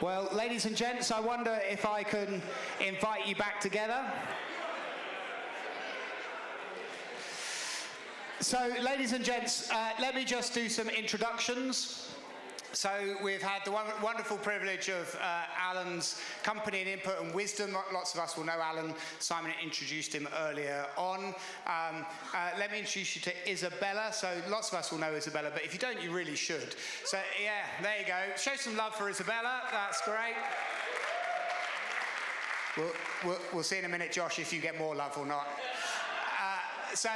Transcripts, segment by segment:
Well, ladies and gents, I wonder if I can invite you back together. So, ladies and gents, let me just do some introductions. So we've had the wonderful privilege of Alan's company and input and wisdom. Lots of us will know Alan. Simon introduced him earlier on. Let me introduce you to Isabella. So lots of us will know Isabella, but if you don't, you really should. So yeah, there you go. Show some love for Isabella. That's great. We'll see in a minute, Josh, if you get more love or not. So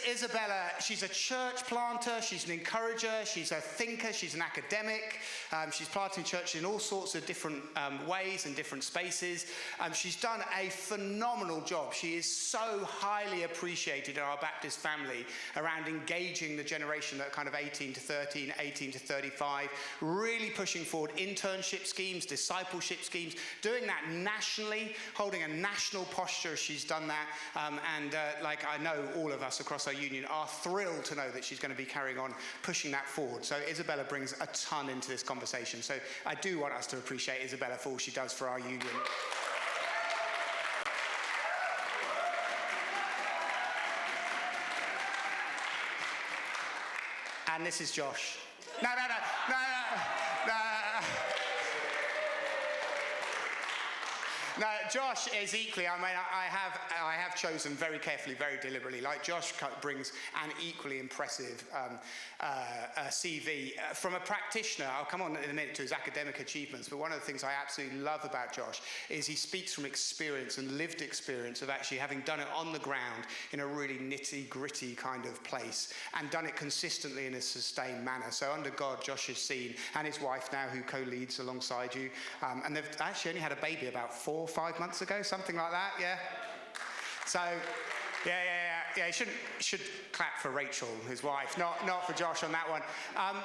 Isabella, she's a church planter, she's an encourager, she's a thinker, she's an academic. She's planting churches in all sorts of different ways and different spaces. She's done a phenomenal job. She is so highly appreciated in our Baptist family around engaging the generation that kind of 18 to 13, 18 to 35, really pushing forward internship schemes, discipleship schemes, doing that nationally, holding a national posture as she's done that, I know all of us across our union are thrilled to know that she's going to be carrying on pushing that forward. So Isabella brings a ton into this conversation. So I do want us to appreciate Isabella for all she does for our union. And this is Josh. No. No, Josh is equally, I have chosen very carefully, very deliberately. Like Josh brings an equally impressive CV from a practitioner. I'll come on in a minute to his academic achievements, but one of the things I absolutely love about Josh is he speaks from experience and lived experience of actually having done it on the ground in a really nitty-gritty kind of place and done it consistently in a sustained manner. So under God, Josh has seen, and his wife now who co-leads alongside you, and they've actually only had a baby about 4 or 5 months ago, something like that, yeah? So, yeah, you should clap for Rachel, his wife, not for Josh on that one.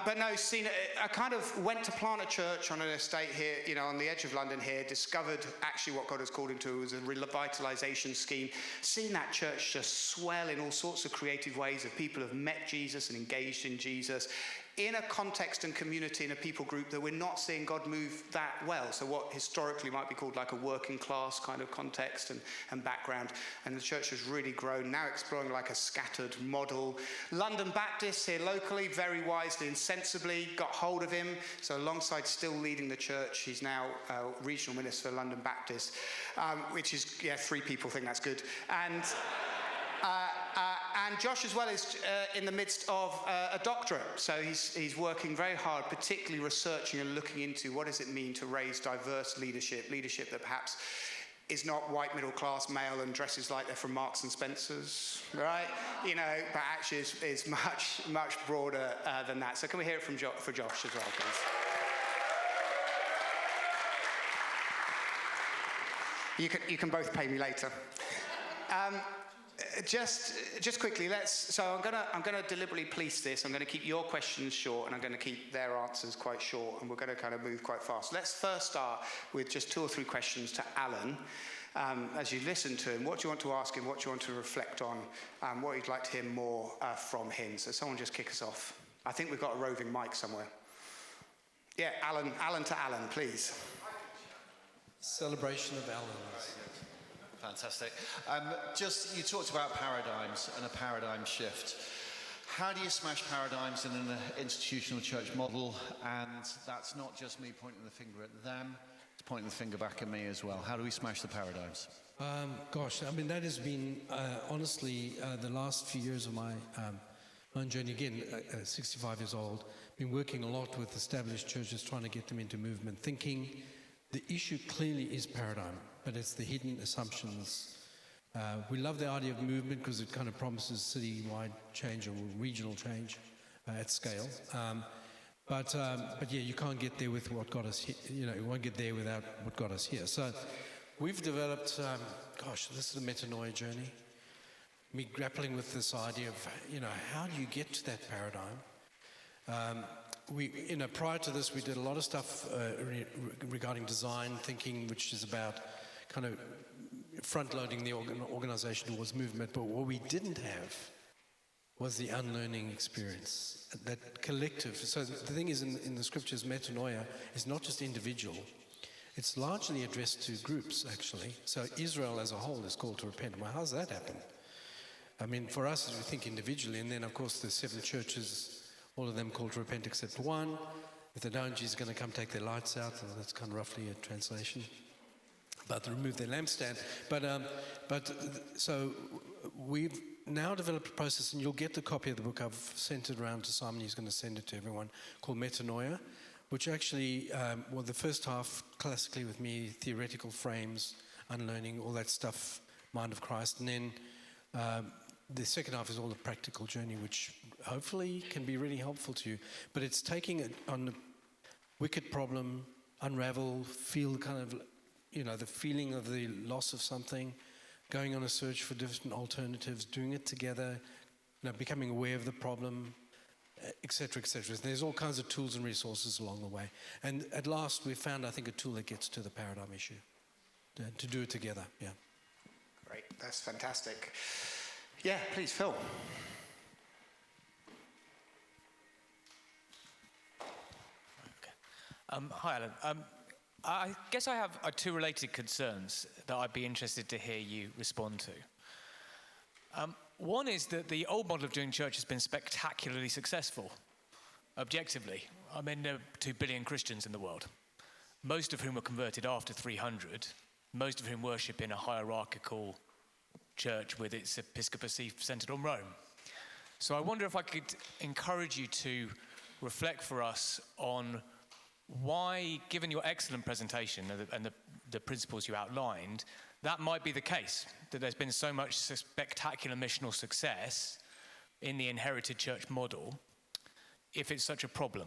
But no, I kind of went to plant a church on an estate here, on the edge of London here, discovered actually what God has called him to was a revitalization scheme, seen that church just swell in all sorts of creative ways of people who have met Jesus and engaged in Jesus, in a context and community, in a people group that we're not seeing God move that well. So what historically might be called like a working class kind of context and background. And the church has really grown, now exploring like a scattered model. London Baptists here locally, very wisely and sensibly, got hold of him. So alongside still leading the church, he's now regional minister for London Baptist, which is, 3 people think that's good. And Josh as well is in the midst of a doctorate. So he's working very hard, particularly researching and looking into what does it mean to raise diverse leadership that perhaps is not white middle class male and dresses like they're from Marks and Spencer's, right? But actually is much, much broader than that. So can we hear it for Josh as well, please? You can both pay me later. Just quickly, I'm going to deliberately police this. I'm going to keep your questions short, and I'm going to keep their answers quite short, and we're going to kind of move quite fast. Let's first start with just 2 or 3 questions to Alan. As you listen to him, what do you want to ask him? What do you want to reflect on? What you'd like to hear more from him? So someone just kick us off. I think we've got a roving mic somewhere. Yeah, Alan to Alan, please. Celebration of Alan's. Fantastic. You talked about paradigms and a paradigm shift. How do you smash paradigms in an institutional church model? And that's not just me pointing the finger at them, it's pointing the finger back at me as well. How do we smash the paradigms? That has been, honestly, the last few years of my own journey. Again, 65 years old, been working a lot with established churches, trying to get them into movement thinking. The issue clearly is paradigm, but it's the hidden assumptions. We love the idea of movement because it kind of promises city-wide change or regional change at scale. But you can't get there with what got us here. You won't get there without what got us here. So we've developed, this is a metanoia journey. Me grappling with this idea of, how do you get to that paradigm? Prior to this, we did a lot of stuff regarding design thinking, which is about kind of front-loading the organization towards movement. But what we didn't have was the unlearning experience, that collective. So the thing is, in the scriptures, metanoia is not just individual. It's largely addressed to groups, actually. So Israel as a whole is called to repent. Well, how's that happen? I mean, for us, we think individually, and then, of course, the 7 churches, all of them called to repent except one. If they don't, Jesus is going to come take their lights out, and that's kind of roughly a translation. But to remove their lampstand. So we've now developed a process, and you'll get the copy of the book. I've sent it around to Simon. He's going to send it to everyone, called Metanoia, which actually, the first half, classically with me, theoretical frames, unlearning, all that stuff, mind of Christ. And then the second half is all the practical journey, which hopefully can be really helpful to you. But it's taking it on a wicked problem, unravel, feel kind of, the feeling of the loss of something, going on a search for different alternatives, doing it together, becoming aware of the problem, etc., etc. There's all kinds of tools and resources along the way. And at last, we found, I think, a tool that gets to the paradigm issue, to do it together, yeah. Great, that's fantastic. Yeah, please, Phil. Hi, Alan. I guess I have 2 related concerns that I'd be interested to hear you respond to. One is that the old model of doing church has been spectacularly successful, objectively. I mean, there are 2 billion Christians in the world, most of whom were converted after 300, most of whom worship in a hierarchical church with its episcopacy centered on Rome. So I wonder if I could encourage you to reflect for us on why, given your excellent presentation and the principles you outlined, that might be the case, that there's been so much spectacular missional success in the inherited church model, if it's such a problem.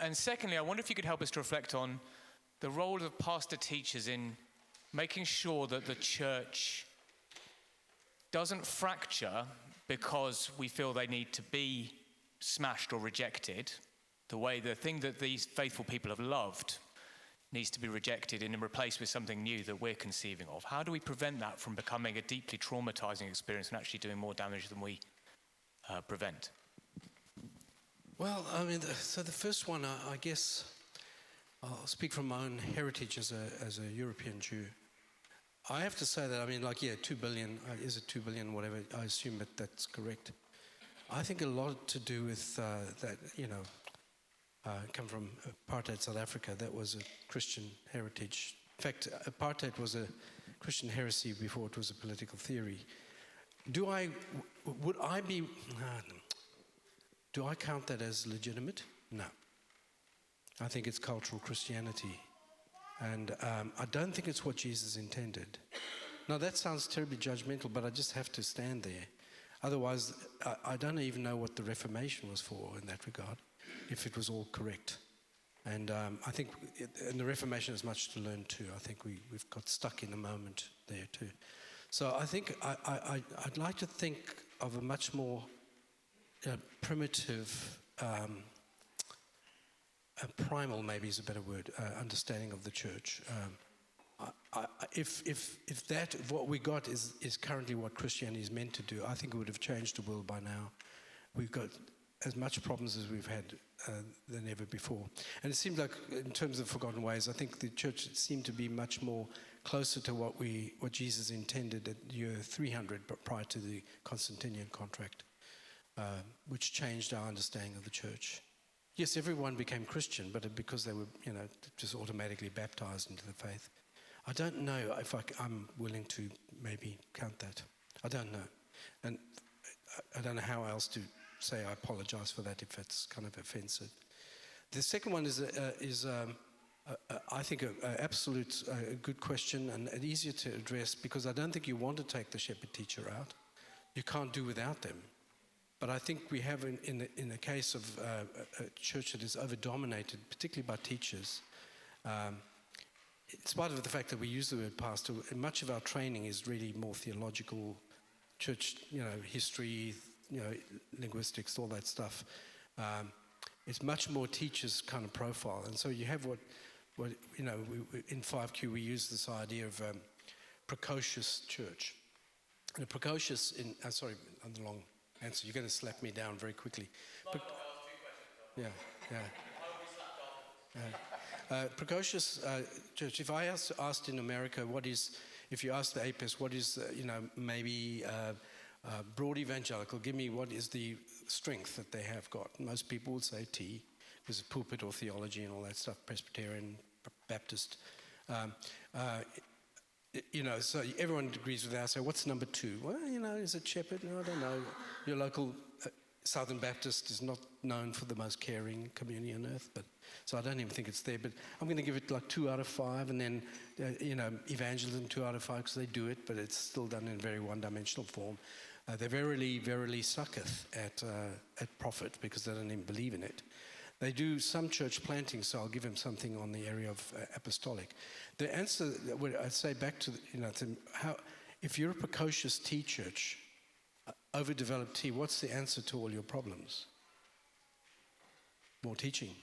And secondly, I wonder if you could help us to reflect on the role of pastor teachers in making sure that the church doesn't fracture because we feel they need to be smashed or rejected. The thing that these faithful people have loved needs to be rejected and replaced with something new that we're conceiving of. How do we prevent that from becoming a deeply traumatizing experience and actually doing more damage than we prevent? Well, I mean, so the first one, I guess, I'll speak from my own heritage as a European Jew. I have to say that, 2 billion, is it 2 billion, whatever, I assume that's correct. I think a lot to do with that, come from apartheid South Africa. That was a Christian heritage. In fact, apartheid was a Christian heresy before it was a political theory. Do I count that as legitimate? No. I think it's cultural Christianity. And I don't think it's what Jesus intended. Now, that sounds terribly judgmental, but I just have to stand there. Otherwise, I don't even know what the Reformation was for in that regard, if it was all correct. And I think in the Reformation there's much to learn too. I think we've got stuck in the moment there too. So I think I'd like to think of a much more primitive, primal maybe is a better word, understanding of the church. If what we got is currently what Christianity is meant to do, I think it would have changed the world by now. We've got as much problems as we've had than ever before. And it seems like, in terms of forgotten ways, I think the church seemed to be much more closer to what Jesus intended at year 300, but prior to the Constantinian contract, which changed our understanding of the church. Yes, everyone became Christian, but because they were, just automatically baptized into the faith. I don't know if I'm willing to maybe count that. I don't know. And I don't know how else to say I apologize for that if it's kind of offensive. The second one is I think, an absolute good question and easier to address, because I don't think you want to take the shepherd teacher out. You can't do without them. But I think we have, in the case of a church that is over-dominated, particularly by teachers, in spite of the fact that we use the word pastor, much of our training is really more theological, church, history, linguistics, all that stuff. It's much more teachers' kind of profile. And so you have what in 5Q we use this idea of precocious church. And a precocious, on the long answer. You're going to slap me down very quickly. Yeah. Precocious church. If I asked in America, if you ask the APES, what is, maybe broad evangelical, give me what is the strength that they have got. Most people would say T, because of pulpit or theology and all that stuff, Presbyterian, Baptist. So everyone agrees with that. So what's number 2? Well, is it Shepherd? No, I don't know. Your local Southern Baptist is not known for the most caring community on earth, so I don't even think it's there. But I'm going to give it like 2 out of 5, and then evangelism 2 out of 5 because they do it, but it's still done in a very one-dimensional form. They verily sucketh at profit because they don't even believe in it. They do some church planting, so I'll give them something on the area of apostolic. The answer, I'd say back to, how, if you're a precocious T church, overdeveloped T, what's the answer to all your problems? More teaching,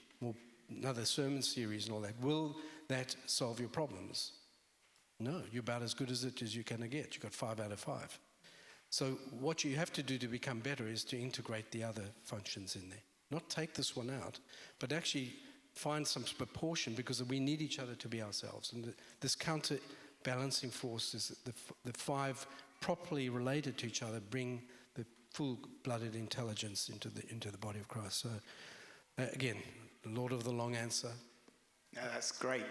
another sermon series and all that. Will that solve your problems? No, you're about as good as it as you're going to get. You've got 5 out of 5. So what you have to do to become better is to integrate the other functions in there. Not take this one out, but actually find some proportion, because we need each other to be ourselves. And this counterbalancing force is the 5 properly related to each other bring the full-blooded intelligence into the body of Christ. So again, the Lord of the long answer. No, that's great.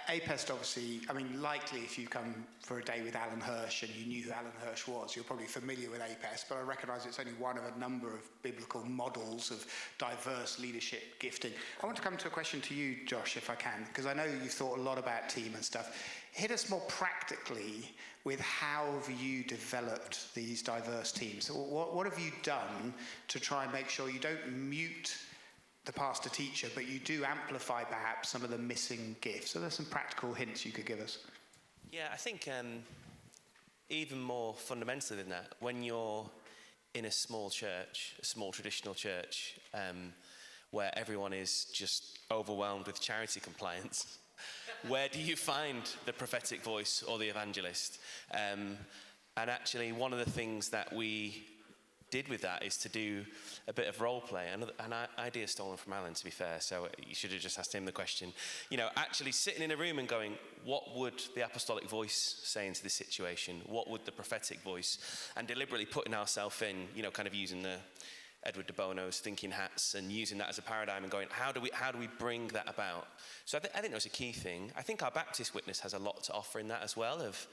APEST, obviously, likely if you come for a day with Alan Hirsch and you knew who Alan Hirsch was, you're probably familiar with APEST, but I recognise it's only one of a number of biblical models of diverse leadership gifting. I want to come to a question to you, Josh, if I can, because I know you've thought a lot about team and stuff. Hit us more practically with how have you developed these diverse teams? So what have you done to try and make sure you don't mute the pastor teacher, but you do amplify perhaps some of the missing gifts? So there's some practical hints you could give us. Yeah, I think even more fundamentally than that, when you're in a small church, a small traditional church, where everyone is just overwhelmed with charity compliance, where do you find the prophetic voice or the evangelist? And actually, one of the things that we did with that is to do a bit of role play, an idea stolen from Alan, to be fair, so you should have just asked him the question. Actually sitting in a room and going, what would the apostolic voice say into this situation? What would the prophetic voice? And deliberately putting ourselves in, kind of using the Edward de Bono's thinking hats and using that as a paradigm and going, how do we bring that about? So I think that was a key thing. I think our Baptist witness has a lot to offer in that as well, of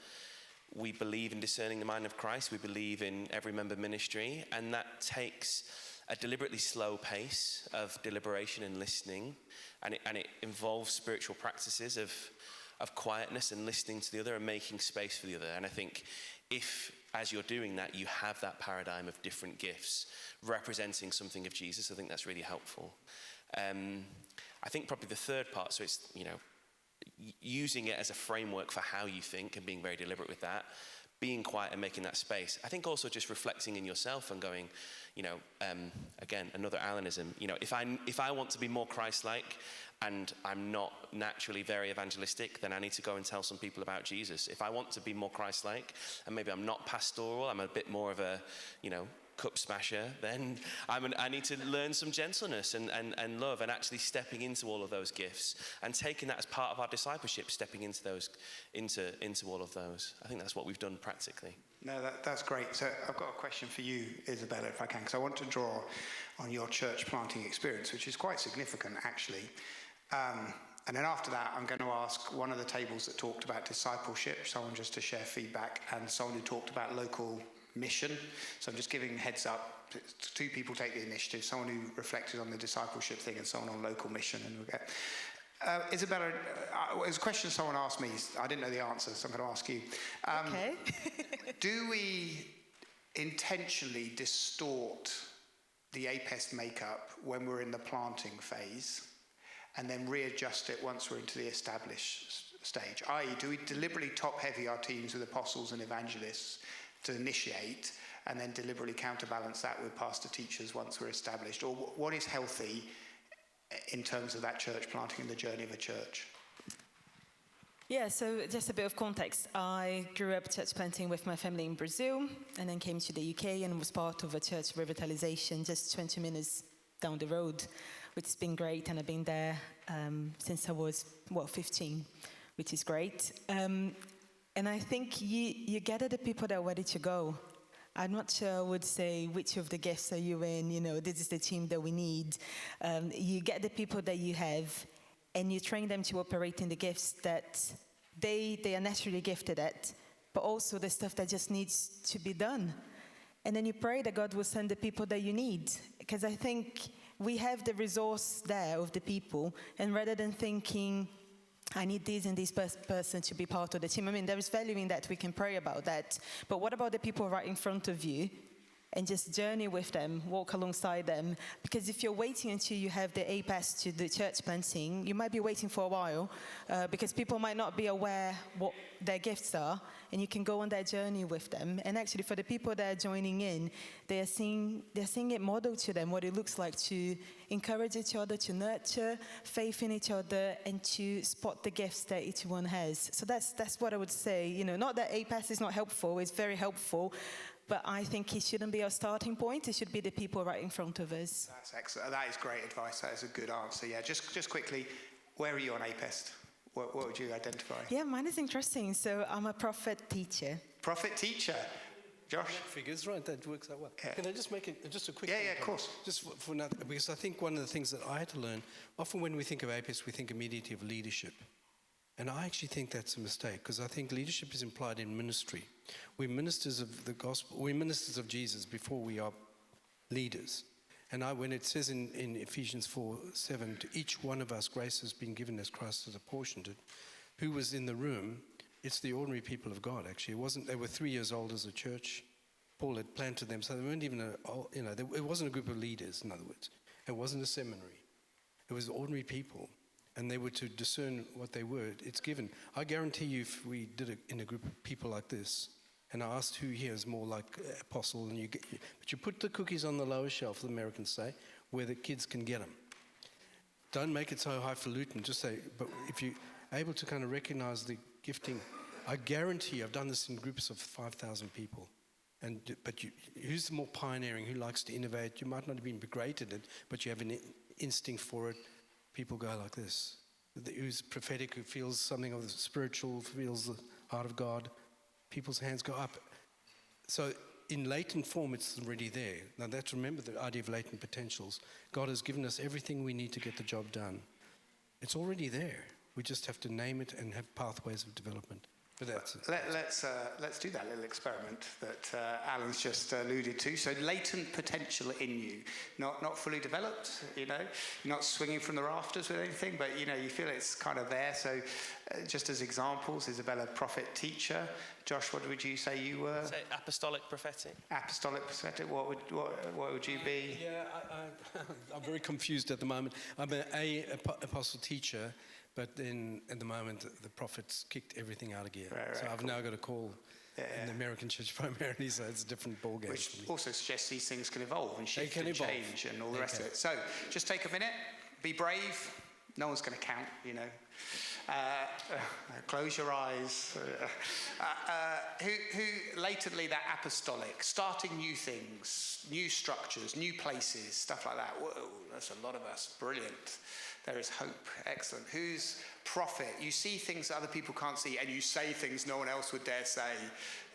we believe in discerning the mind of Christ. We believe in every member ministry, and that takes a deliberately slow pace of deliberation and listening, and it involves spiritual practices of quietness and listening to the other and making space for the other. And I think if, as you're doing that, you have that paradigm of different gifts representing something of Jesus, I think that's really helpful. I think probably the third part, so it's, using it as a framework for how you think and being very deliberate with that, being quiet and making that space. I think also just reflecting in yourself and going, again, another Alanism, if I want to be more Christ-like and I'm not naturally very evangelistic, then I need to go and tell some people about Jesus. If I want to be more Christ-like and maybe I'm not pastoral, I'm a bit more of a, cup smasher, then I need to learn some gentleness and love, and actually stepping into all of those gifts and taking that as part of our discipleship, stepping into those, into all of those. I think that's what we've done practically. No, that's great. So I've got a question for you, Isabella, if I can, because I want to draw on your church planting experience, which is quite significant, actually. And then after that, I'm going to ask one of the tables that talked about discipleship, someone just to share feedback, and someone who talked about local mission. So I'm just giving heads up. 2 people take the initiative, someone who reflected on the discipleship thing and someone on local mission. And we'll get Isabella, it was a question someone asked me. I didn't know the answer, so I'm going to ask you. Okay. Do we intentionally distort the APEST makeup when we're in the planting phase and then readjust it once we're into the established stage? I.e., do we deliberately top-heavy our teams with apostles and evangelists to initiate, and then deliberately counterbalance that with pastor teachers once we're established? Or what is healthy in terms of that church planting and the journey of a church? Yeah, so just a bit of context. I grew up church planting with my family in Brazil and then came to the UK and was part of a church revitalization just 20 minutes down the road, which has been great. And I've been there since I was, 15, which is great. And I think you gather the people that are ready to go. I'm not sure I would say which of the gifts are you in, this is the team that we need. You get the people that you have, and you train them to operate in the gifts that they are naturally gifted at, but also the stuff that just needs to be done. And then you pray that God will send the people that you need, because I think we have the resource there of the people, and rather than thinking, I need this and this person to be part of the team. I mean, there is value in that. We can pray about that. But what about the people right in front of you? And just journey with them, walk alongside them. Because if you're waiting until you have the A-pass to the church planting, you might be waiting for a while because people might not be aware what their gifts are, and you can go on that journey with them. And actually, for the people that are joining in, they're seeing it modeled to them, what it looks like to encourage each other, to nurture faith in each other, and to spot the gifts that each one has. So that's what I would say. Not that A-pass is not helpful, it's very helpful, but I think it shouldn't be our starting point. It should be the people right in front of us. That's excellent. That is great advice. That is a good answer. Yeah, just quickly, where are you on APEST? What would you identify? Yeah, mine is interesting. So I'm a prophet teacher. Prophet teacher. Josh? Figures, right, that works out well. Yeah. Can I just make just a quick... Yeah, of course. Just for another, because I think one of the things that I had to learn, often when we think of APEST, we think immediately of leadership. And I actually think that's a mistake, because I think leadership is implied in ministry. We're ministers of the gospel, we're ministers of Jesus before we are leaders. And when it says in Ephesians 4:7, to each one of us grace has been given as Christ has apportioned it, who was in the room, it's the ordinary people of God, actually. They were 3 years old as a church. Paul had planted them, so they weren't even, it wasn't a group of leaders, in other words. It wasn't a seminary. It was ordinary people. And they were to discern what they were. It's given. I guarantee you, if we did it in a group of people like this, and I asked who here is more like apostle, but you put the cookies on the lower shelf, the Americans say, where the kids can get them. Don't make it so highfalutin. Just say, but if you're able to kind of recognize the gifting, I guarantee I've done this in groups of 5,000 people. But who's the more pioneering? Who likes to innovate? You might not have been great at it, but you have an instinct for it. People go like this. Who's prophetic, who feels something of the spiritual, feels the heart of God. People's hands go up. So in latent form, it's already there. Now remember the idea of latent potentials. God has given us everything we need to get the job done. It's already there. We just have to name it and have pathways of development. But let's do that little experiment that Alan's just alluded to. So latent potential in you, not fully developed. You're not swinging from the rafters with anything, but you feel it's kind of there. So just as examples, Isabella, prophet teacher. Josh, what would you say you were? Say apostolic prophetic. Apostolic prophetic. What would you be? Yeah, I'm very confused at the moment. I'm an apostle teacher. But then, at the moment, the prophets kicked everything out of gear. Right, so I've now got a call in the American church primarily, so it's a different ballgame. Which also suggests these things can evolve and shift and change and all the rest of it. So just take a minute, be brave. No one's going to count, Close your eyes. Who latently that apostolic, starting new things, new structures, new places, stuff like that. Whoa, that's a lot of us. Brilliant. There is hope. Excellent. Who's prophet? You see things that other people can't see, and you say things no one else would dare say.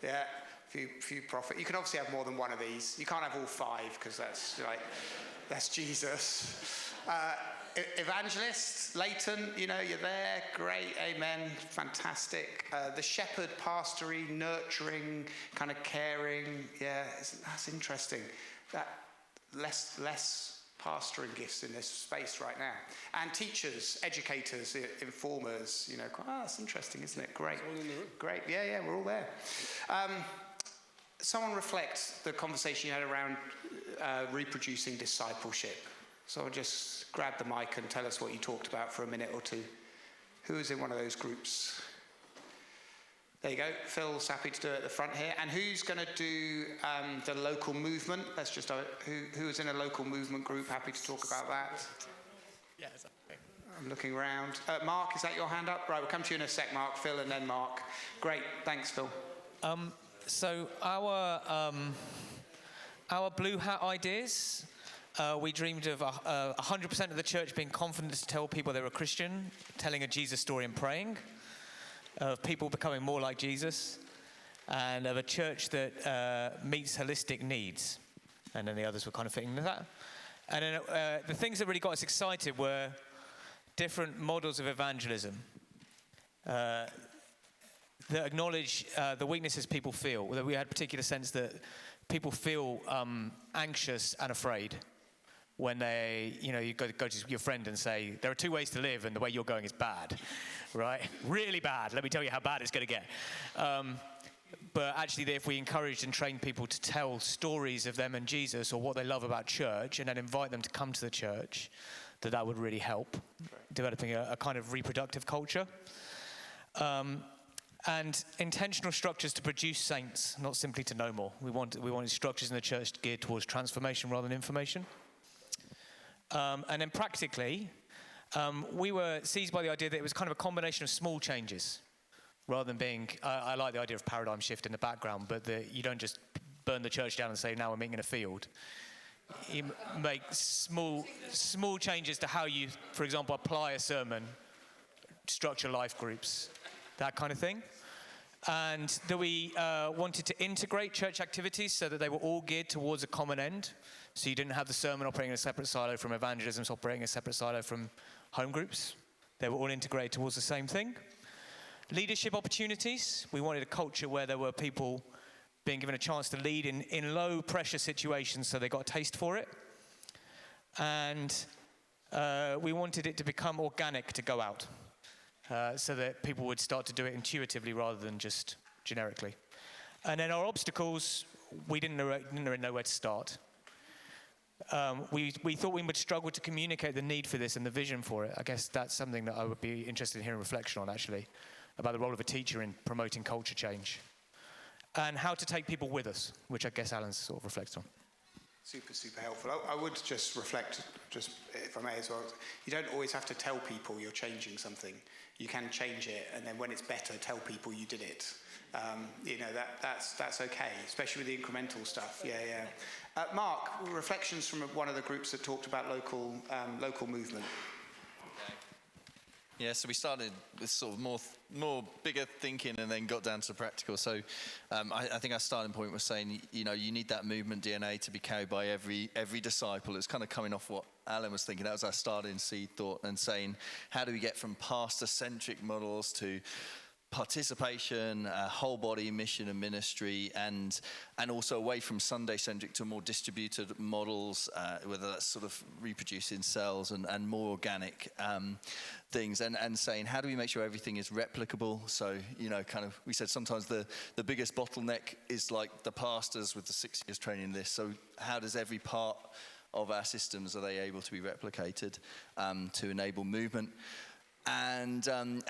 Yeah, few prophet. You can obviously have more than one of these. You can't have all five because that's Jesus. Evangelist, latent. You're there. Great. Amen. Fantastic. The shepherd, pastory, nurturing, kind of caring. Yeah, that's interesting. That less pastoring gifts in this space right now. And teachers, educators, informers, that's interesting, isn't it? Great. All in the room. Great, yeah, we're all there. Someone reflect the conversation you had around reproducing discipleship. So just grab the mic and tell us what you talked about for a minute or two. Who is in one of those groups? There you go. Phil's happy to do it at the front here. And who's going to do the local movement? Let's just who is in a local movement group? Happy to talk about that. Yeah, exactly. I'm looking around. Mark, is that your hand up? Right, we'll come to you in a sec, Mark. Phil and then Mark. Great, thanks, Phil. So our blue hat ideas, we dreamed of 100% of the church being confident to tell people they were Christian, telling a Jesus story and praying, of people becoming more like Jesus, and of a church that meets holistic needs. And then the others were kind of fitting into that. And then the things that really got us excited were different models of evangelism that acknowledge the weaknesses people feel. That we had a particular sense that people feel anxious and afraid when they, you go to your friend and say, there are two ways to live and the way you're going is bad, right? Really bad. Let me tell you how bad it's going to get. But actually, if we encouraged and trained people to tell stories of them and Jesus or what they love about church and then invite them to come to the church, that would really help developing a kind of reproductive culture. And intentional structures to produce saints, not simply to know more. We wanted structures in the church geared towards transformation rather than information. And then practically, we were seized by the idea that it was kind of a combination of small changes, rather than being, I like the idea of paradigm shift in the background, but you don't just burn the church down and say, now we're meeting in a field. You make small changes to how you, for example, apply a sermon, structure life groups, that kind of thing. And that we wanted to integrate church activities so that they were all geared towards a common end. So you didn't have the sermon operating in a separate silo from evangelism operating in a separate silo from home groups. They were all integrated towards the same thing. Leadership opportunities. We wanted a culture where there were people being given a chance to lead in low pressure situations so they got a taste for it. And we wanted it to become organic to go out so that people would start to do it intuitively rather than just generically. And then our obstacles, we didn't know where to start. We thought we would struggle to communicate the need for this and the vision for it. I guess that's something that I would be interested in hearing reflection on, actually, about the role of a teacher in promoting culture change. And how to take people with us, which I guess Alan sort of reflects on. Super, super helpful. I would just reflect, just if I may as well, you don't always have to tell people you're changing something. You can change it, and then when it's better, tell people you did it. That's okay, especially with the incremental stuff. Yeah. Mark, reflections from one of the groups that talked about local movement. Yeah, so we started with sort of more bigger thinking and then got down to practical. So I think our starting point was saying, you need that movement DNA to be carried by every disciple. It's kind of coming off what Alan was thinking. That was our starting seed thought, and saying, how do we get from pastor-centric models to participation, whole body mission and ministry, and also away from Sunday-centric to more distributed models, whether that's sort of reproducing cells and more organic things, and saying, how do we make sure everything is replicable? So, we said sometimes the biggest bottleneck is like the pastors with the 6 years training this. So how does every part of our systems, are they able to be replicated to enable movement? And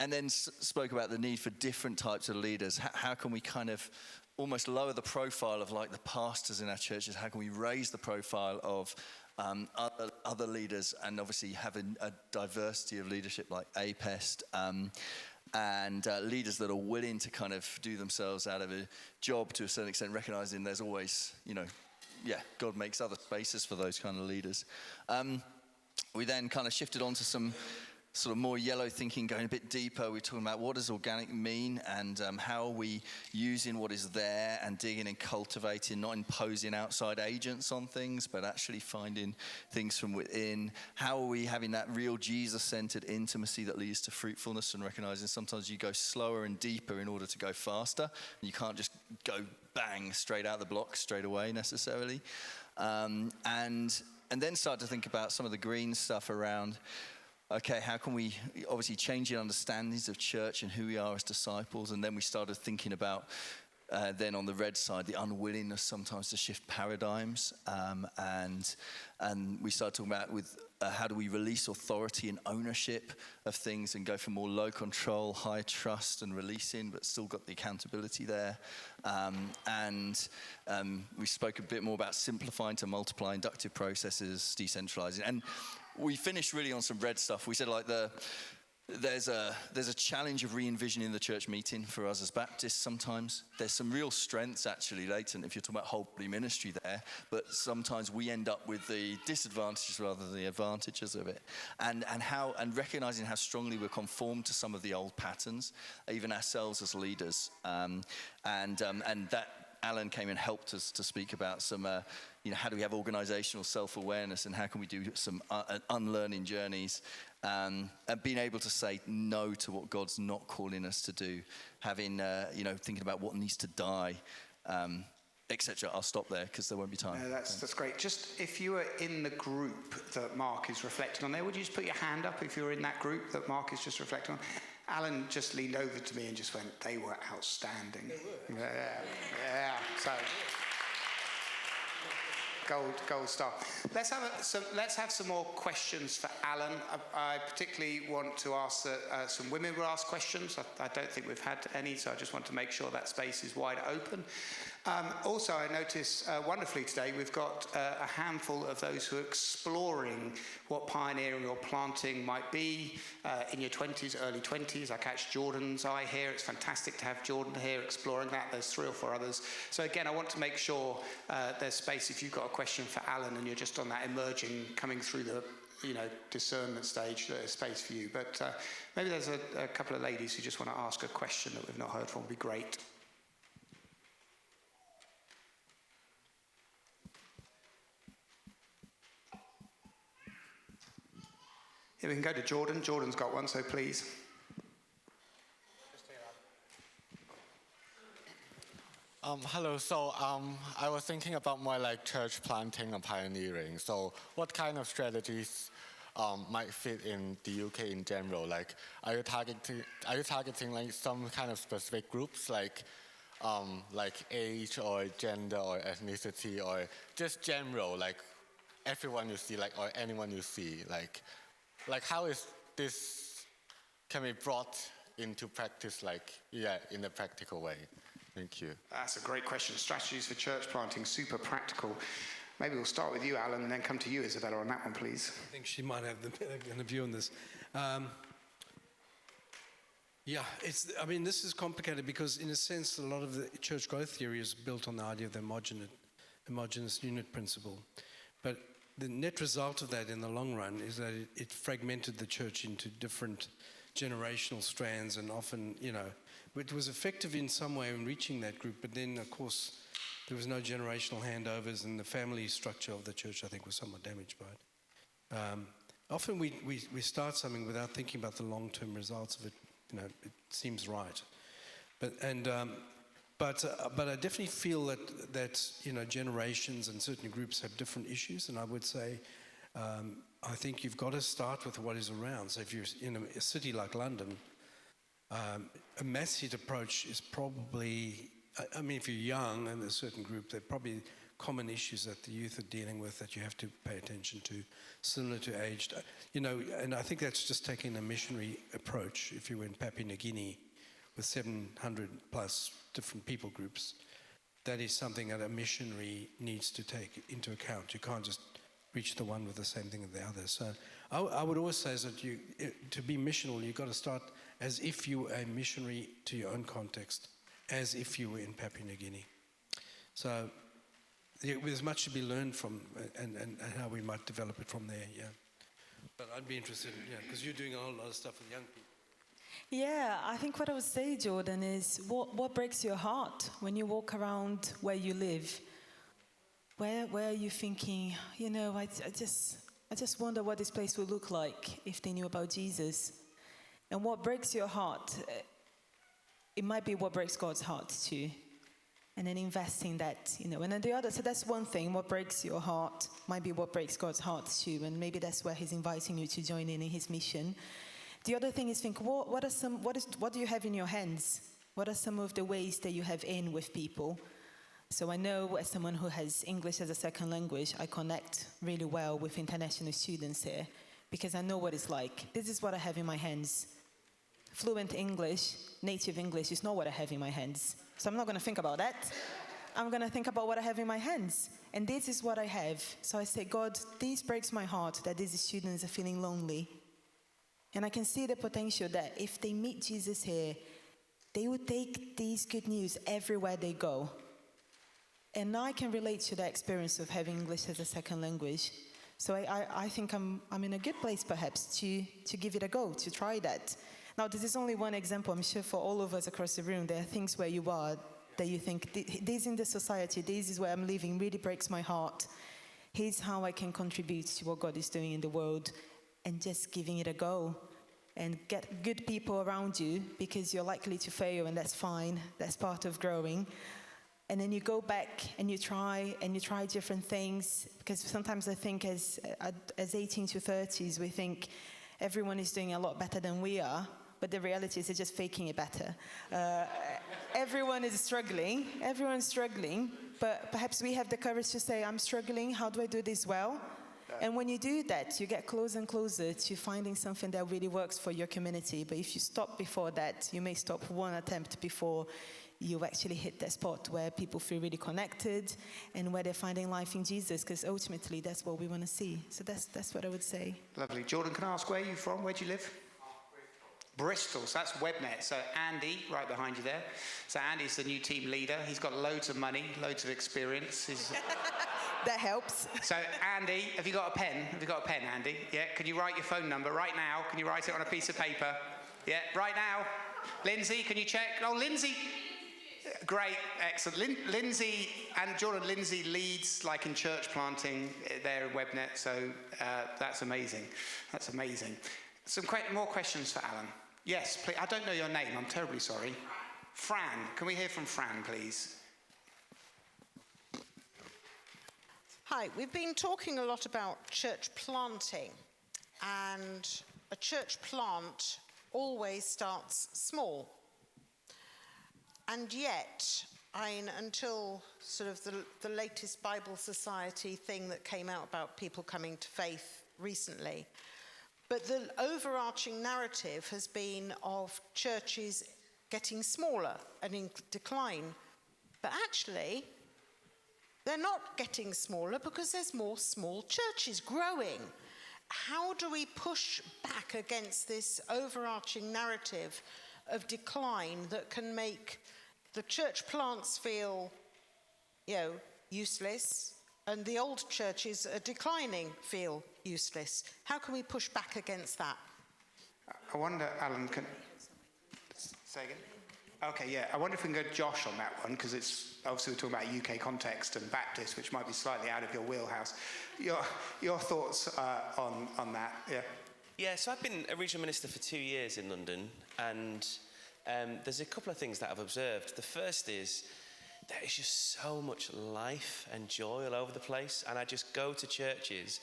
then spoke about the need for different types of leaders. How can we kind of almost lower the profile of like the pastors in our churches? How can we raise the profile of other leaders, and obviously having a diversity of leadership like APEST, and leaders that are willing to kind of do themselves out of a job to a certain extent, recognizing there's always, God makes other spaces for those kind of leaders. We then kind of shifted on to some sort of more yellow thinking, going a bit deeper. We're talking about what does organic mean, and how are we using what is there and digging and cultivating, not imposing outside agents on things, but actually finding things from within. How are we having that real Jesus-centered intimacy that leads to fruitfulness, and recognizing sometimes you go slower and deeper in order to go faster. You can't just go bang straight out the block straight away necessarily. And then start to think about some of the green stuff around, okay, how can we obviously change the understandings of church and who we are as disciples? And then we started thinking about, then on the red side, the unwillingness sometimes to shift paradigms. And we started talking about how do we release authority and ownership of things and go for more low control, high trust and releasing, but still got the accountability there. We spoke a bit more about simplifying to multiply inductive processes, decentralizing. And we finished really on some red stuff. We said like there's a challenge of re-envisioning the church meeting for us as Baptists sometimes. There's some real strengths actually latent if you're talking about whole body ministry there, but sometimes we end up with the disadvantages rather than the advantages of it. And recognizing how strongly we're conformed to some of the old patterns, even ourselves as leaders. And that Alan came and helped us to speak about some, how do we have organizational self-awareness and how can we do some unlearning journeys, and being able to say no to what God's not calling us to do, having, thinking about what needs to die, etc. I'll stop there because there won't be time. No, that's great. Just if you were in the group that Mark is reflecting on there, would you just put your hand up if you were in that group that Mark is just reflecting on? Alan just leaned over to me and just went, they were outstanding. They were. Yeah. So, gold star. Let's have some more questions for Alan. I particularly want to ask that some women will ask questions. I don't think we've had any, so I just want to make sure that space is wide open. Also, I notice wonderfully today we've got a handful of those who are exploring what pioneering or planting might be in your 20s, early 20s. I catch Jordan's eye here. It's fantastic to have Jordan here exploring that. There's 3 or 4 others. So again, I want to make sure there's space if you've got a question for Alan and you're just on that emerging, coming through the discernment stage, there's space for you. But maybe there's a couple of ladies who just want to ask a question that we've not heard from. Would be great. Here we can go to Jordan. Jordan's got one, so please. Hello. So I was thinking about more like church planting and pioneering. So what kind of strategies might fit in the UK in general? Like, are you targeting like some kind of specific groups, like age or gender or ethnicity, or just general, like everyone you see, like, or anyone you see, like how is this can be brought into practice, in a practical way? Thank you. That's a great question. Strategies for church planting, super practical. Maybe we'll start with you, Alan, and then come to you, Isabella, on that one, please. I think she might have the view on this. This is complicated because, in a sense, a lot of the church growth theory is built on the idea of the homogeneous unit principle. But the net result of that in the long run is that it fragmented the church into different generational strands, and often, it was effective in some way in reaching that group, but then, of course, there was no generational handovers, and the family structure of the church, I think, was somewhat damaged by it. Often we start something without thinking about the long-term results of it. It seems right. But I definitely feel that generations and certain groups have different issues, and I would say I think you've got to start with what is around. So if you're in a city like London, a mass hit approach is probably, if you're young and a certain group, there are probably common issues that the youth are dealing with that you have to pay attention to, similar to aged. And I think that's just taking a missionary approach. If you were in Papua New Guinea with 700 plus different people groups, that is something that a missionary needs to take into account. You can't just reach the one with the same thing as the other. So I would always say that to be missional, you've got to start as if you were a missionary to your own context, as if you were in Papua New Guinea. So there's much to be learned from, and how we might develop it from there, yeah. But I'd be interested, because you're doing a whole lot of stuff with young people. Yeah, I think what I would say, Jordan, is what breaks your heart when you walk around where you live? Where are you thinking, I just wonder what this place would look like if they knew about Jesus? And what breaks your heart, it might be what breaks God's heart too. And then investing that, and then the other, so that's one thing, what breaks your heart might be what breaks God's heart too, and maybe that's where he's inviting you to join in his mission. The other thing is think, what do you have in your hands? What are some of the ways that you have in with people? So I know as someone who has English as a second language, I connect really well with international students here because I know what it's like. This is what I have in my hands. Fluent English, native English is not what I have in my hands. So I'm not going to think about that. I'm going to think about what I have in my hands. And this is what I have. So I say, God, this breaks my heart that these students are feeling lonely. And I can see the potential that if they meet Jesus here, they would take these good news everywhere they go. And I can relate to the experience of having English as a second language. So I think I'm in a good place perhaps to give it a go, to try that. Now, this is only one example. I'm sure for all of us across the room, there are things where you are that you think, this in the society, this is where I'm living, really breaks my heart. Here's how I can contribute to what God is doing in the world, and just giving it a go. And get good people around you, because you're likely to fail, and that's fine. That's part of growing. And then you go back and you try different things, because sometimes I think as 18 to 30s, we think everyone is doing a lot better than we are. But the reality is they're just faking it better. Everyone is struggling. Everyone's struggling. But perhaps we have the courage to say, I'm struggling. How do I do this well? And when you do that, you get closer and closer to finding something that really works for your community. But if you stop before that, you may stop one attempt before you actually hit that spot where people feel really connected and where they're finding life in Jesus, because ultimately that's what we want to see. So that's what I would say. Lovely. Jordan, can I ask where you're from? Where do you live? Bristol. So that's WebNet. So Andy, right behind you there. So Andy's the new team leader. He's got loads of money, loads of experience. That helps. So Andy, have you got a pen? Have you got a pen, Andy? Yeah. Can you write your phone number right now? Can you write it on a piece of paper? Yeah. Right now. Lindsay, can you check? Oh, Lindsay. Great, excellent. Lindsay and Jordan, Lindsay leads like in church planting there in WebNet, so that's amazing. That's amazing. Some more questions for Alan. Yes, please. I don't know your name. I'm terribly sorry. Fran. Can we hear from Fran, please? Hi. We've been talking a lot about church planting, and a church plant always starts small. And yet, until sort of the latest Bible Society thing that came out about people coming to faith recently, but the overarching narrative has been of churches getting smaller and in decline. But actually, they're not getting smaller because there's more small churches growing. How do we push back against this overarching narrative of decline that can make the church plants feel, useless, and the old churches are declining feel useless? How can we push back against that? I wonder, Alan, can... Say again? Okay, yeah. I wonder if we can go to Josh on that one, because it's obviously we're talking about UK context and Baptist, which might be slightly out of your wheelhouse. Your thoughts on that? Yeah. Yeah, so I've been a regional minister for 2 years in London, and there's a couple of things that I've observed. The first is there is just so much life and joy all over the place, and I just go to churches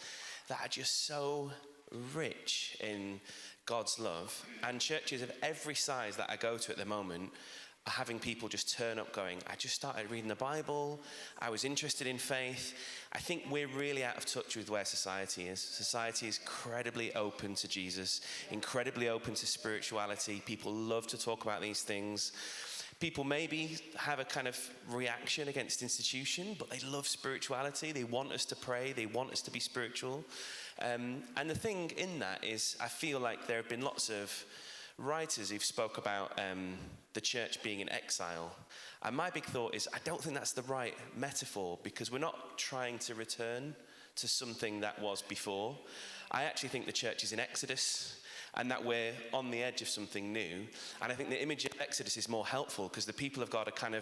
that are just so rich in God's love, and churches of every size that I go to at the moment are having people just turn up going, I just started reading the Bible, I was interested in faith. I think we're really out of touch with where society is. Society is incredibly open to Jesus, incredibly open to spirituality. People love to talk about these things. People maybe have a kind of reaction against institution, but they love spirituality. They want us to pray. They want us to be spiritual. And the thing in that is I feel like there have been lots of writers who've spoke about the church being in exile. And my big thought is I don't think that's the right metaphor, because we're not trying to return to something that was before. I actually think the church is in Exodus, and that we're on the edge of something new. And I think the image of Exodus is more helpful, because the people of God are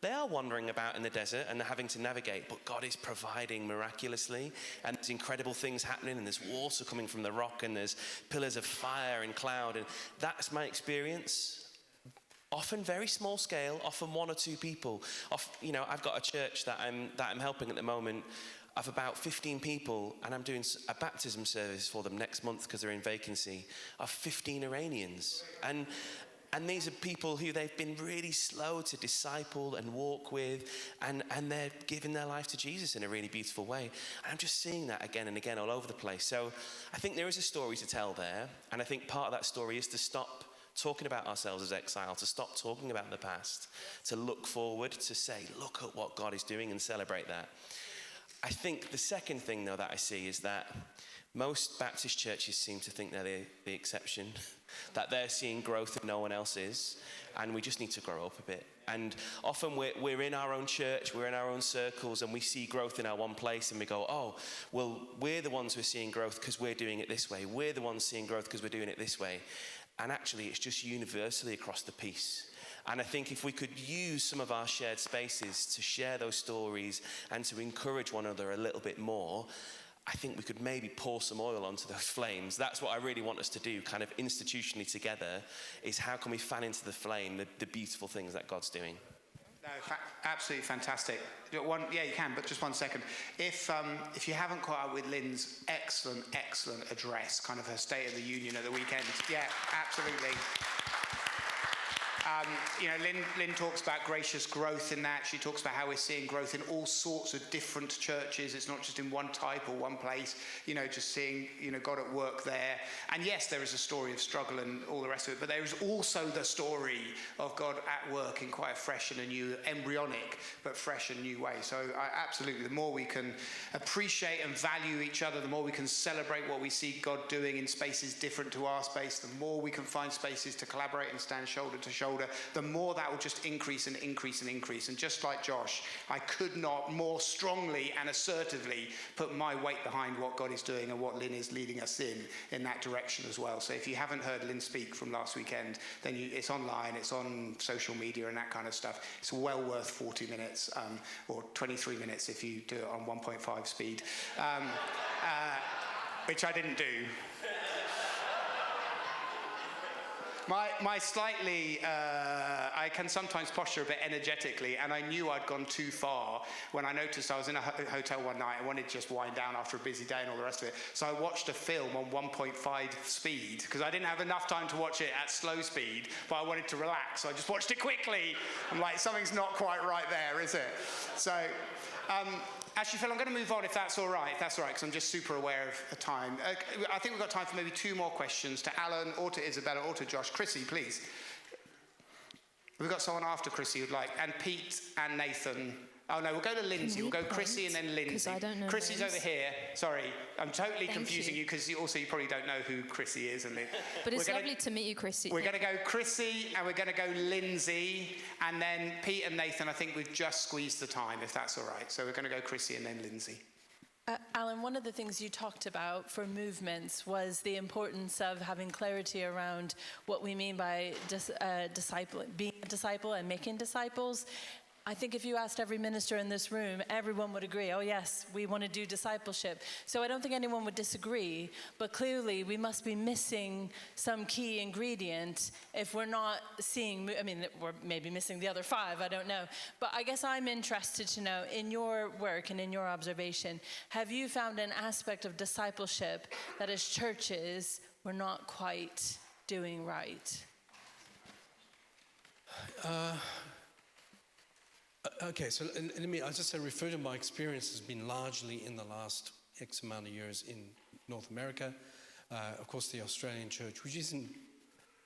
they are wandering about in the desert and they're having to navigate, but God is providing miraculously, and there's incredible things happening, and there's water coming from the rock, and there's pillars of fire and cloud, and that's my experience. Often very small scale, often one or two people. I've got a church that I'm helping at the moment of about 15 people, and I'm doing a baptism service for them next month because they're in vacancy, of 15 Iranians. And these are people who they've been really slow to disciple and walk with, and they're giving their life to Jesus in a really beautiful way. And I'm just seeing that again and again all over the place. So I think there is a story to tell there, and I think part of that story is to stop talking about ourselves as exile, to stop talking about the past, to look forward, to say, look at what God is doing and celebrate that. I think the second thing, though, that I see is that most Baptist churches seem to think they're the exception, that they're seeing growth that no one else is, and we just need to grow up a bit. And often we're in our own church, we're in our own circles, and we see growth in our one place, and we go, oh, well, we're the ones who are seeing growth because we're doing it this way. We're the ones seeing growth because we're doing it this way. And actually, it's just universally across the piece. And I think if we could use some of our shared spaces to share those stories and to encourage one another a little bit more, I think we could maybe pour some oil onto those flames. That's what I really want us to do, kind of institutionally together, is how can we fan into the flame the beautiful things that God's doing. No, absolutely fantastic. Yeah, you can, but just 1 second. If you haven't caught up with Lynn's excellent address, kind of her State of the Union at the weekend, yeah, absolutely. Lynn talks about gracious growth in that. She talks about how we're seeing growth in all sorts of different churches. It's not just in one type or one place, just seeing, God at work there. And yes, there is a story of struggle and all the rest of it, but there is also the story of God at work in quite a fresh and a new, embryonic, but fresh and new way. So absolutely, the more we can appreciate and value each other, the more we can celebrate what we see God doing in spaces different to our space, the more we can find spaces to collaborate and stand shoulder to shoulder, the more that will just increase and increase and increase. And just like Josh, I could not more strongly and assertively put my weight behind what God is doing and what Lynn is leading us in that direction as well. So if you haven't heard Lynn speak from last weekend, then it's online, it's on social media and that kind of stuff. It's well worth 40 minutes or 23 minutes if you do it on 1.5 speed, which I didn't do. My slightly, I can sometimes posture a bit energetically, and I knew I'd gone too far when I noticed I was in a hotel one night. I wanted to just wind down after a busy day and all the rest of it. So I watched a film on 1.5 speed, because I didn't have enough time to watch it at slow speed, but I wanted to relax. So I just watched it quickly. I'm like, something's not quite right there, is it? So, actually, Phil, I'm going to move on if that's all right, because I'm just super aware of the time. I think we've got time for maybe 2 more questions to Alan or to Isabella or to Josh. Chrissy, please. We've got someone after Chrissy who'd like, and Pete and Nathan. Oh, no, we'll go to Lindsay. We'll go Chrissy and then Lindsay. Because I don't know Chrissy's names. over here. Sorry, I'm totally Thank confusing you because you probably don't know who Chrissy is. But it's lovely to meet you, Chrissy. We're going to go Chrissy and we're going to go Lindsay, and then Pete and Nathan. I think we've just squeezed the time, if that's all right. So we're going to go Chrissy and then Lindsay. Alan, one of the things you talked about for movements was the importance of having clarity around what we mean by being a disciple and making disciples. I think if you asked every minister in this room, everyone would agree, oh yes, we want to do discipleship. So I don't think anyone would disagree, but clearly we must be missing some key ingredient if we're not seeing, we're maybe missing the other 5, I don't know. But I guess I'm interested to know, in your work and in your observation, have you found an aspect of discipleship that as churches we're not quite doing right? Okay, so I'll just say, refer to my experience has been largely in the last X amount of years in North America. Of course, the Australian church, which isn't,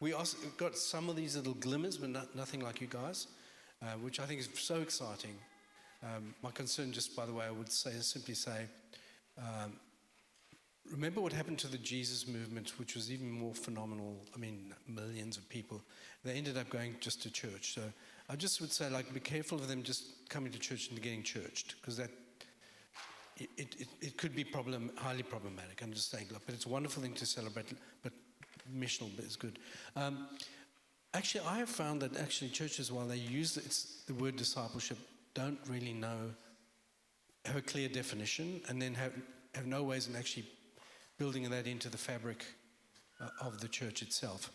we also got some of these little glimmers, but nothing like you guys, which I think is so exciting. My concern, just by the way, I would simply say, remember what happened to the Jesus movement, which was even more phenomenal. Millions of people. They ended up going just to church. So I just would say, be careful of them just coming to church and getting churched, because that it could be highly problematic. I'm just saying, but it's a wonderful thing to celebrate. But missional is good. Actually, I have found that churches, while they use the word discipleship, don't really have a clear definition, and then have no ways in actually building that into the fabric of the church itself.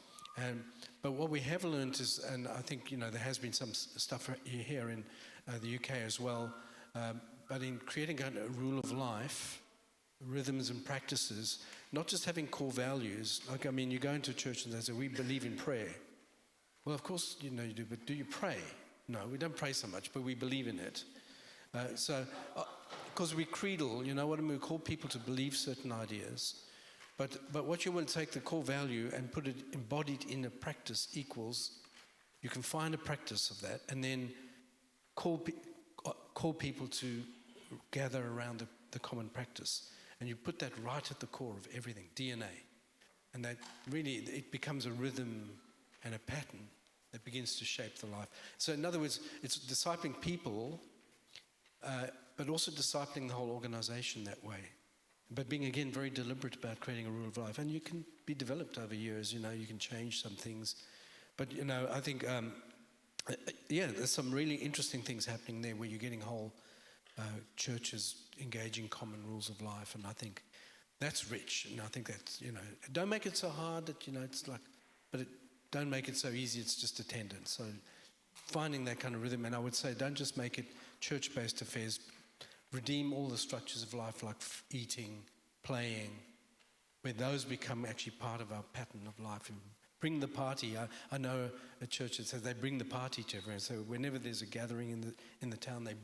But what we have learned is, and I think there has been some stuff here in the UK as well, but in creating a rule of life, rhythms and practices, not just having core values. You go into church and they say, we believe in prayer. Well, of course you do, but do you pray? No, we don't pray so much, but we believe in it. Because we creedal, we call people to believe certain ideas. But what you will take the core value and put it embodied in a practice equals, you can find a practice of that and then call people to gather around the common practice. And you put that right at the core of everything, DNA. And that really, it becomes a rhythm and a pattern that begins to shape the life. So in other words, it's discipling people, but also discipling the whole organization that way. But being, again, very deliberate about creating a rule of life. And you can be developed over years, you can change some things. But, I think, there's some really interesting things happening there where you're getting whole churches engaging common rules of life. And I think that's rich. And I think that's, don't make it so hard that, it's like, but don't make it so easy, it's just attendance. So finding that kind of rhythm. And I would say, don't just make it church-based affairs. Redeem all the structures of life like eating, playing, where those become actually part of our pattern of life. And bring the party. I know a church that says they bring the party to everyone. So whenever there's a gathering in the town, they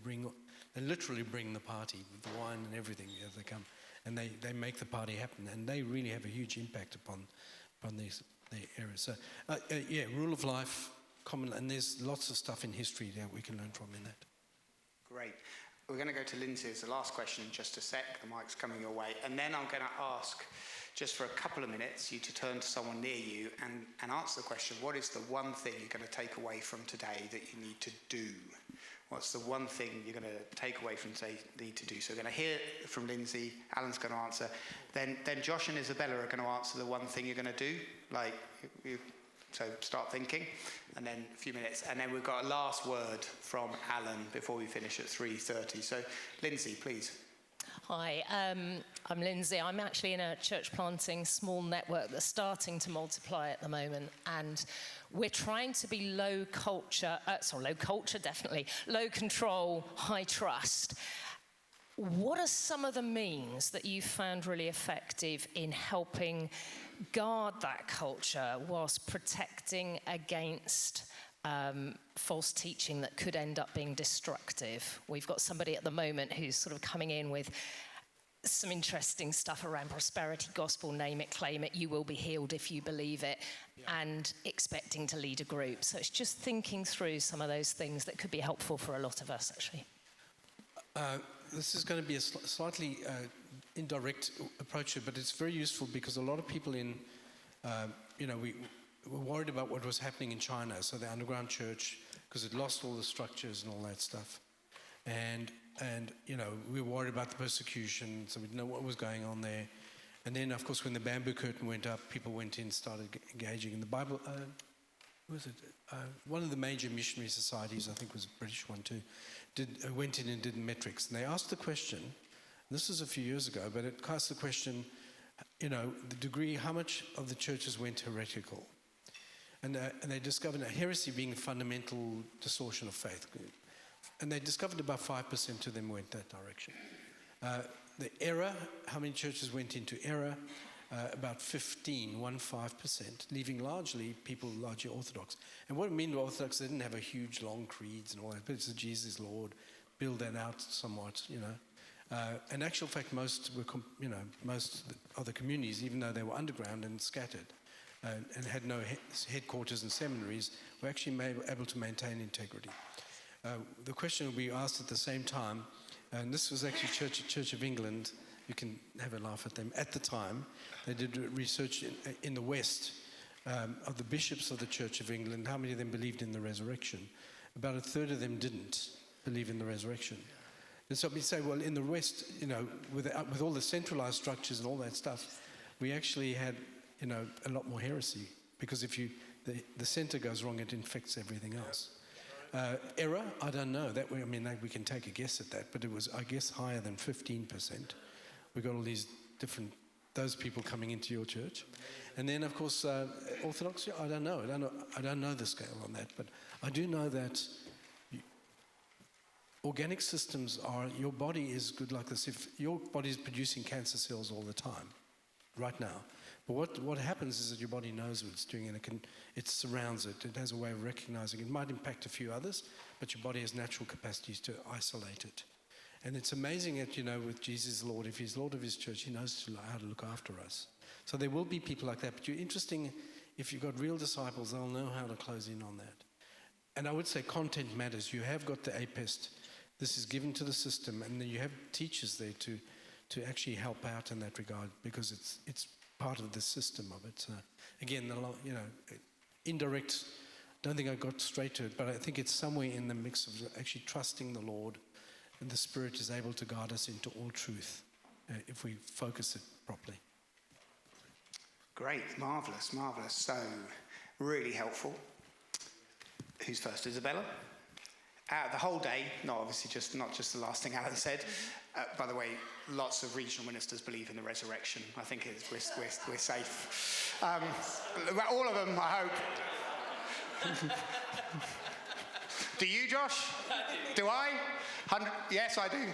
literally bring the party with the wine and everything as they come, and they make the party happen, and they really have a huge impact upon the areas. So rule of life, common, and there's lots of stuff in history that we can learn from in that. Great. We're going to go to Lindsay as the last question in just a sec. The mic's coming your way. And then I'm going to ask, just for a couple of minutes, you to turn to someone near you and answer the question, what is the one thing you're going to take away from today that you need to do? What's the one thing you're going to take away from today need to do? So we're going to hear from Lindsay. Alan's going to answer. Then Josh and Isabella are going to answer the one thing you're going to do. So start thinking, and then a few minutes, and then we've got a last word from Alan before we finish at 3:30. So, Lindsay, please. Hi, I'm Lindsay. I'm actually in a church planting small network that's starting to multiply at the moment, and we're trying to be low control, high trust. What are some of the means that you found really effective in helping guard that culture whilst protecting against false teaching that could end up being destructive? We've got somebody at the moment who's sort of coming in with some interesting stuff around prosperity gospel, name it, claim it, you will be healed if you believe it, and expecting to lead a group. So it's just thinking through some of those things that could be helpful for a lot of us, actually. This is going to be a slightly indirect approach to it, but it's very useful because a lot of people we were worried about what was happening in China, so the underground church, because it lost all the structures and all that stuff. And we were worried about the persecution, so we didn't know what was going on there. And then, of course, when the bamboo curtain went up, people went in, started engaging in the Bible. One of the major missionary societies, I think was a British one too, went in and did metrics. And they asked the question, this was a few years ago, but it asked the question, the degree, how much of the churches went heretical? And they discovered a heresy being a fundamental distortion of faith. And they discovered about 5% of them went that direction. The error, how many churches went into error? About 15%, leaving largely Orthodox. And what it mean to Orthodox, they didn't have a huge long creeds and all that, but it's Jesus Lord, build that out somewhat, In actual fact, most of the communities, even though they were underground and scattered and had no headquarters and seminaries, were actually able to maintain integrity. The question we asked at the same time, and this was actually Church of England. You can have a laugh at them. At the time, they did research in the West of the bishops of the Church of England, how many of them believed in the resurrection. About a third of them didn't believe in the resurrection. And so we say, well, in the West, with all the centralized structures and all that stuff, we actually had, a lot more heresy, because if the center goes wrong, it infects everything else. Error, I don't know. We can take a guess at that, but it was, I guess, higher than 15%. We got all these those people coming into your church. And then, of course, Orthodox, I don't know. I don't know the scale on that, but I do know that organic systems your body is good like this. If your body is producing cancer cells all the time, right now, but what happens is that your body knows what it's doing, and it surrounds it. It has a way of recognizing. It might impact a few others, but your body has natural capacities to isolate it. And it's amazing that, with Jesus Lord, if he's Lord of his church, he knows how to look after us. So there will be people like that. But you're interesting, if you've got real disciples, they'll know how to close in on that. And I would say content matters. You have got the APEST. This is given to the system, and then you have teachers there to actually help out in that regard, because it's part of the system of it. Again, indirect, don't think I got straight to it, but I think it's somewhere in the mix of actually trusting the Lord, and the Spirit is able to guide us into all truth if we focus it properly. Great, marvellous, marvellous. So, really helpful. Who's first? Isabella? The whole day, not just the last thing Alan said. By the way, lots of regional ministers believe in the resurrection. I think we're safe. All of them, I hope. Do you, Josh? Do I? Yes, I do.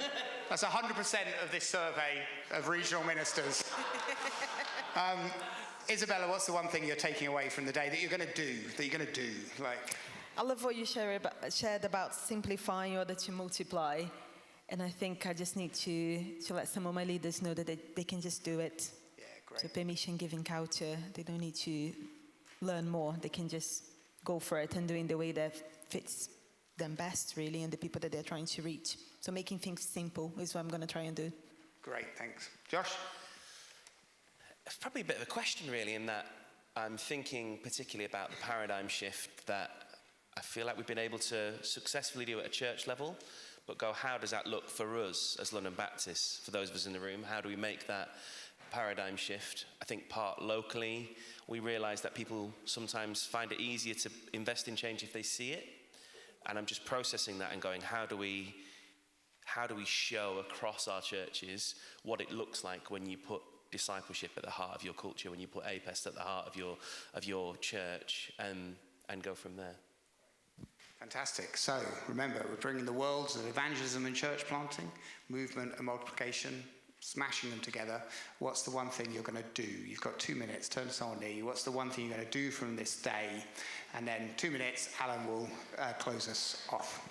That's 100% of this survey of regional ministers. Isabella, what's the one thing you're taking away from the day that you're going to do? Like, I love what you shared about simplifying in order to multiply. And I think I just need to let some of my leaders know that they can just do it. Yeah, great. So permission-giving culture, they don't need to learn more. They can just go for it and do it in the way that fits them best, really, and the people that they're trying to reach. So making things simple is what I'm going to try and do. Great, thanks. Josh? It's probably a bit of a question, really, in that I'm thinking particularly about the paradigm shift that I feel like we've been able to successfully do at a church level, but how does that look for us as London Baptists, for those of us in the room? How do we make that paradigm shift? I think part locally, we realise that people sometimes find it easier to invest in change if they see it. And I'm just processing that and going, how do we show across our churches what it looks like when you put discipleship at the heart of your culture, when you put APEST at the heart of your church, and go from there? Fantastic. So remember, we're bringing the worlds of evangelism and church planting, movement and multiplication, smashing them together. What's the one thing you're going to do? You've got 2 minutes. Turn to someone near you. What's the one thing you're going to do from this day? And then 2 minutes, Alan will close us off.